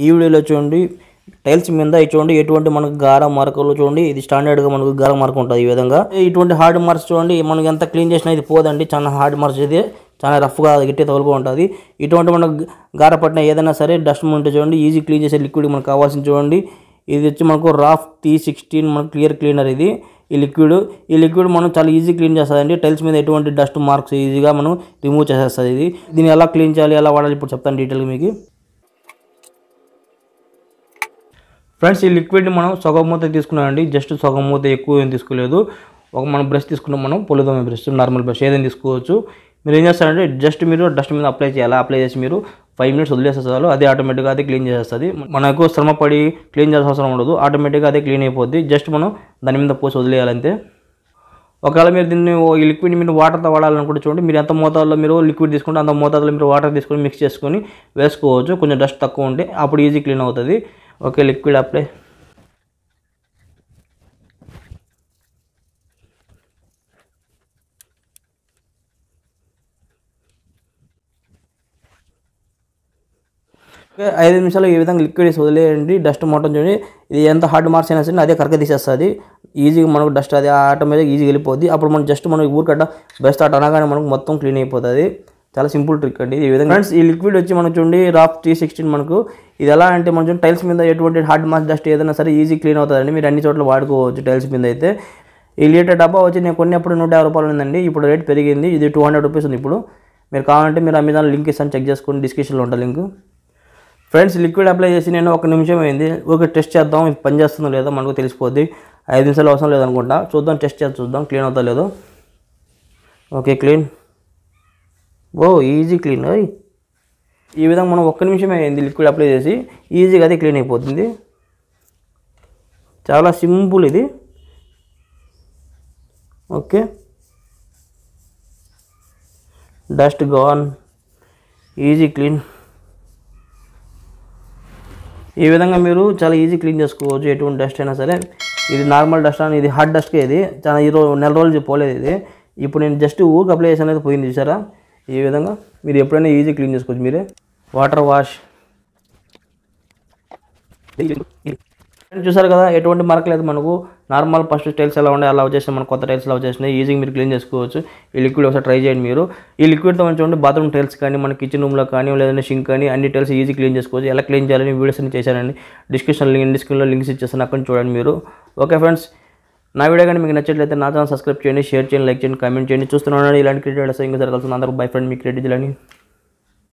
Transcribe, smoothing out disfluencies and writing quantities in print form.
ఈ వీడియోలో చూడండి టైల్స్ మీద చూడండి ఎటువంటి మనకు గార మార్కులు చూడండి ఇది స్టాండర్డ్గా మనకు గార మార్క్ ఉంటుంది ఈ విధంగా. ఇటువంటి హార్డ్ మార్క్స్ చూడండి మనకు ఎంత క్లీన్ చేసినా ఇది పోదండి, చాలా హార్డ్ మార్క్స్ ఇది చాలా రఫ్గా గట్టి తగులుగా ఉంటుంది. ఇటువంటి మనకు గార పట్టిన ఏదైనా సరే డస్ట్ ఉంటే చూడండి ఈజీ క్లీన్ చేసే లిక్విడ్ మనకు కావాల్సింది చూడండి. ఇది వచ్చి మనకు రాఫ్ T16 మనకు క్లియర్ క్లీనర్ ఇది. ఈ లిక్విడ్ మనం చాలా ఈజీ క్లీన్ చేస్తుందండి. టైల్స్ మీద ఎటువంటి డస్ట్ మార్క్స్ ఈజీగా మనం రిమూవ్ చేసేస్తుంది ఇది. దీన్ని ఎలా క్లీన్ చేయాలి ఎలా వాడాలి ఇప్పుడు చెప్తాను డీటెయిల్గా మీకు. ఫ్రెండ్స్ ఈ లిక్విడ్ని మనం సగం మూత తీసుకున్నామండి, జస్ట్ సగం మూత ఎక్కువ ఏం తీసుకోలేదు. మనం బ్రష్ తీసుకున్నాం, మనం పొలిదోమ బ్రష్ నార్మల్ బ్రష్ ఏదైనా తీసుకోవచ్చు. మీరు ఏం చేస్తారంటే జస్ట్ మీరు డస్ట్ మీద అప్లై చేయాలి. అప్లై చేసి మీరు 5 minutes వదిలేసేస్తారు, అదే ఆటోమేటిక్గా అదే క్లీన్ చేసేస్తుంది. మనకు శ్రమపడి క్లీన్ చేయాల్సిన అవసరం ఉండదు, ఆటోమేటిక్గా అదే క్లీన్ అయిపోద్ది. జస్ట్ మనం దాని మీద పోసి వదిలేయాలంతే. ఒకవేళ మీరు దీన్ని ఈ లిక్విడ్ని మీరు వాటర్తో వాడాలనుకుంటే చూడండి మీరు ఎంత మోతాదులో మీరు లిక్విడ్ తీసుకుంటే అంత మోతాదులో మీరు వాటర్ తీసుకొని మిక్స్ చేసుకొని వేసుకోవచ్చు. కొంచెం డస్ట్ తక్కువ ఉంటే అప్పుడు ఈజీ క్లీన్ అవుతుంది. Okay liquid apply. ఓకే 5 నిమిషాలు ఈ విధంగా లిక్విడ్ వేసి వదిలేయండి. డస్ట్ మొత్తం చూడండి ఇది ఎంత హార్డ్ మార్క్స్ అయినా సరే అదే కరెక్ట్గా తీసేస్తుంది. ఈజీగా మనకు డస్ట్ అది ఆటోమేటిక్గా ఈజీగా వెళ్ళిపోద్ది. అప్పుడు మనం జస్ట్ మనకి ఊరికట్ట బెస్ట్ స్టార్ట్ అనగానే మనకు మొత్తం క్లీన్ అయిపోతుంది. చాలా సింపుల్ ట్రిక్ అండి ఈ విధంగా. ఫ్రెండ్స్ ఈ లిక్విడ్ వచ్చి మనకు చూడండి రాఫ్ T16 మనకు ఇది ఎలా అంటే మనం చూడండి టైల్స్ మీద ఎటువంటి హార్డ్ మార్క్స్ డస్ట్ ఏదైనా సరే ఈజీ క్లీన్ అవుతుందండి. మీరు అన్ని చోట్ల వాడుకోవచ్చు టైల్స్ మీద అయితే. ఈ లీటర్ డబ్బా వచ్చి నేను కొన్నప్పుడు 150 రూపాయలు ఉందండి, ఇప్పుడు రేట్ పెరిగింది. ఇది 200 రూపీస్ ఉంది ఇప్పుడు. మీరు కావాలంటే మీరు అమెజాన్ లింక్ ఇస్తాను, చెక్ చేసుకొని డిస్క్రిప్షన్లో ఉంటుంది లింక్. ఫ్రెండ్స్ లిక్విడ్ అప్లై చేసి నేను 1 నిమిషం అయింది. ఓకే టెస్ట్ చేద్దాం ఇది పని చేస్తుందో లేదో మనకు తెలిసిపోద్ది. 5 నిమిషాలు అవసరం లేదనుకుంటా, చూద్దాం టెస్ట్ చేసి చూద్దాం క్లీన్ అవుతా లేదో. ఓకే క్లీన్, ఓ ఈజీ క్లీన్. ఈ విధంగా మనం 1 నిమిషమే అయింది లిక్విడ్ అప్లై చేసి ఈజీగా అది క్లీన్ అయిపోతుంది. చాలా సింపుల్ ఇది. Okay dust gone, easy clean. ఈ విధంగా మీరు చాలా ఈజీ క్లీన్ చేసుకోవచ్చు ఎటువంటి డస్ట్ అయినా సరే. ఇది నార్మల్ డస్ట్ అని, ఇది హార్డ్ డస్ట్కే. ఇది చాలా నెల రోజులు పోలేదు ఇది. ఇప్పుడు నేను జస్ట్ ఊరికి అప్లై చేసాను అయితే పోయింది చూసారా. ఈ విధంగా మీరు ఎప్పుడైనా ఈజీ క్లీన్ చేసుకోవచ్చు మీరే. వాటర్ వాష్ చూసారు కదా ఎటువంటి మార్క్ లేదు మనకు. నార్మల్ ఫస్ట్ టైల్స్ ఎలా ఉండే అలా వచ్చేసి మనకు కొత్త టైల్స్ ఎలా వచ్చేసినాయి. ఈజీగా మీరు క్లీన్ చేసుకోవచ్చు. ఈ లిక్విడ్ ఒకసారి ట్రై చేయండి మీరు. ఈ లిక్విడ్తో మనం చూడండి బాత్రూమ్ టైల్స్ కానీ మన కిచెన్ రూమ్లో కానీ లేదంటే షింక్ కానీ అన్ని టైల్స్ ఈజీ క్లీన్ చేసుకోవచ్చు. ఎలా క్లీన్ చేయాలని వీడియోస్ అన్ని చేశానండి. డిస్క్రిప్షన్లో లింక్స్ ఇచ్చేస్తాను, అక్కడ చూడండి మీరు. ఓకే ఫ్రెండ్స్ నా వీడియో కానీ మీకు నచ్చట్లయితే నా ఛానల్ సబ్స్క్రైబ్ చేయండి, షేర్ చేయండి, లైక్ చేయండి, కామెంట్ చేయండి. చూస్తున్నాను ఇలాంటి క్రియేటివ్ ఇంకా జరగాల్సింది. అందరూ బై ఫ్రెండ్ మీ క్రియేటివ్ జిల్లాని.